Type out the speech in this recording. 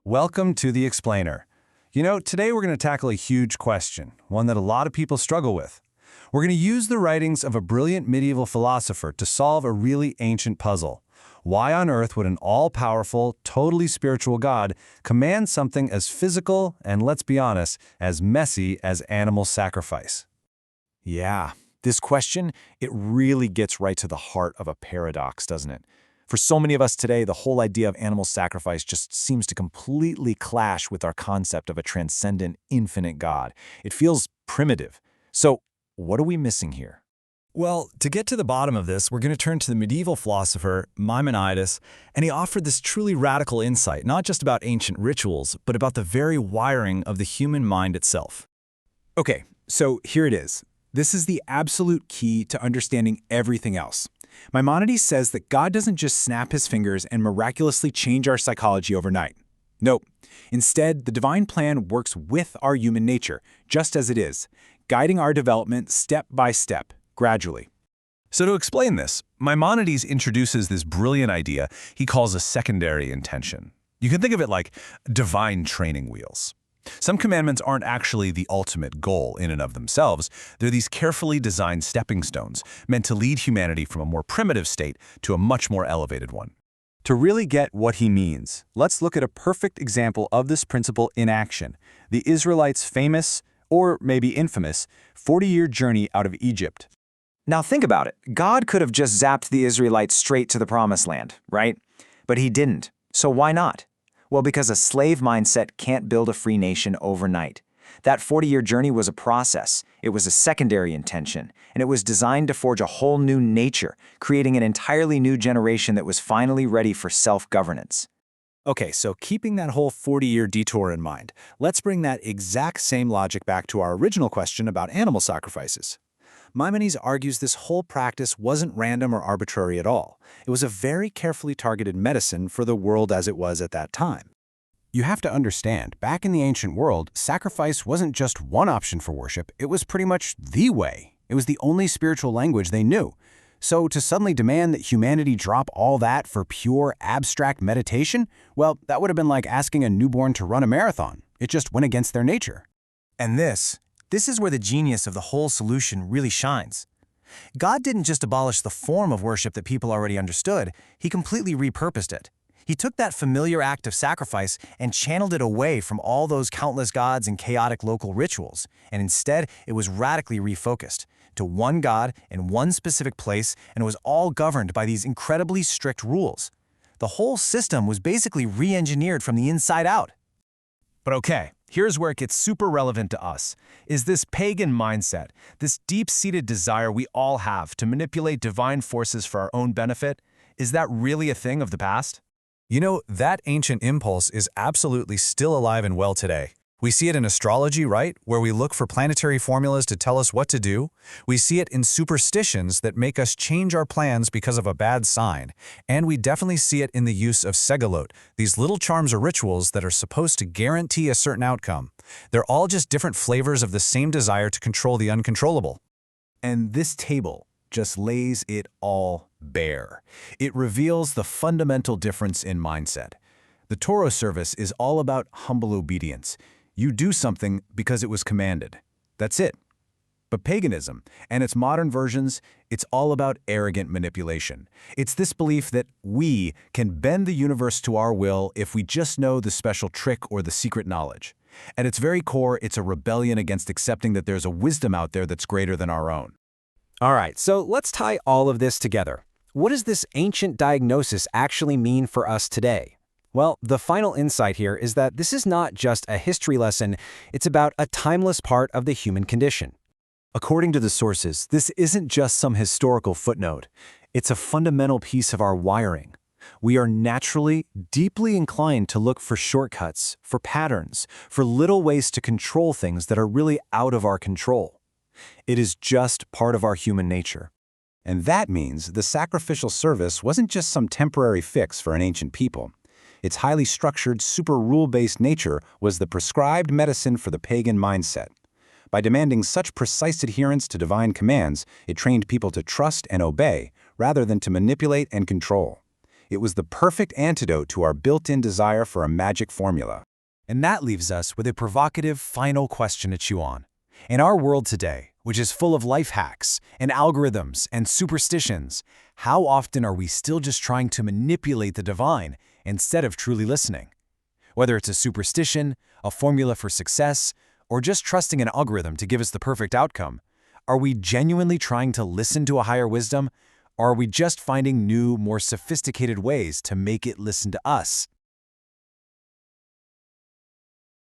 Welcome to The Explainer. Today we're going to tackle a huge question, one that a lot of people struggle with. We're going to use the writings of a brilliant medieval philosopher to solve a really ancient puzzle. Why on earth would an all-powerful, totally spiritual God command something as physical and, let's be honest, as messy as animal sacrifice? Yeah, this question, it really gets right to the heart of a paradox, doesn't it? For so many of us today, the whole idea of animal sacrifice just seems to completely clash with our concept of a transcendent, infinite God. It feels primitive. So, what are we missing here? Well, to get to the bottom of this, we're going to turn to the medieval philosopher Maimonides, and he offered this truly radical insight, not just about ancient rituals, but about the very wiring of the human mind itself. Okay, so here it is. This is the absolute key to understanding everything else. Maimonides says that God doesn't just snap his fingers and miraculously change our psychology overnight. Nope. Instead, the divine plan works with our human nature, just as it is, guiding our development step by step, gradually. So to explain this, Maimonides introduces this brilliant idea he calls a secondary intention. You can think of it like divine training wheels. Some commandments aren't actually the ultimate goal in and of themselves. They're these carefully designed stepping stones meant to lead humanity from a more primitive state to a much more elevated one. To really get what he means, let's look at a perfect example of this principle in action, the Israelites' famous, or maybe infamous, 40-year journey out of Egypt. Now think about it. God could have just zapped the Israelites straight to the Promised Land, right? But he didn't. So why not? Well, because a slave mindset can't build a free nation overnight. That 40-year journey was a process. It was a secondary intention, and it was designed to forge a whole new nature, creating an entirely new generation that was finally ready for self-governance. Okay, so keeping that whole 40-year detour in mind, let's bring that exact same logic back to our original question about animal sacrifices. Maimonides argues this whole practice wasn't random or arbitrary at all. It was a very carefully targeted medicine for the world as it was at that time. You have to understand, back in the ancient world, sacrifice wasn't just one option for worship, it was pretty much the way. It was the only spiritual language they knew. So to suddenly demand that humanity drop all that for pure, abstract meditation, well, that would have been like asking a newborn to run a marathon. It just went against their nature. And this is where the genius of the whole solution really shines. God didn't just abolish the form of worship that people already understood, he completely repurposed it. He took that familiar act of sacrifice and channeled it away from all those countless gods and chaotic local rituals, and instead it was radically refocused to one God in one specific place, and it was all governed by these incredibly strict rules. The whole system was basically re-engineered from the inside out. But okay, here's where it gets super relevant to us, is this pagan mindset, this deep-seated desire we all have to manipulate divine forces for our own benefit. Is that really a thing of the past? That ancient impulse is absolutely still alive and well today. We see it in astrology, right, where we look for planetary formulas to tell us what to do. We see it in superstitions that make us change our plans because of a bad sign. And we definitely see it in the use of segulot, these little charms or rituals that are supposed to guarantee a certain outcome. They're all just different flavors of the same desire to control the uncontrollable. And this table just lays it all bare. It reveals the fundamental difference in mindset. The Torah service is all about humble obedience. You do something because it was commanded. That's it. But paganism, and its modern versions, it's all about arrogant manipulation. It's this belief that we can bend the universe to our will if we just know the special trick or the secret knowledge. At its very core, it's a rebellion against accepting that there's a wisdom out there that's greater than our own. All right, so let's tie all of this together. What does this ancient diagnosis actually mean for us today? Well, the final insight here is that this is not just a history lesson, it's about a timeless part of the human condition. According to the sources, this isn't just some historical footnote. It's a fundamental piece of our wiring. We are naturally, deeply inclined to look for shortcuts, for patterns, for little ways to control things that are really out of our control. It is just part of our human nature. And that means the sacrificial service wasn't just some temporary fix for an ancient people. Its highly structured, super rule-based nature was the prescribed medicine for the pagan mindset. By demanding such precise adherence to divine commands, it trained people to trust and obey, rather than to manipulate and control. It was the perfect antidote to our built-in desire for a magic formula. And that leaves us with a provocative final question to chew on. In our world today, which is full of life hacks and algorithms and superstitions, how often are we still just trying to manipulate the divine instead of truly listening? Whether it's a superstition, a formula for success, or just trusting an algorithm to give us the perfect outcome, are we genuinely trying to listen to a higher wisdom, or are we just finding new, more sophisticated ways to make it listen to us?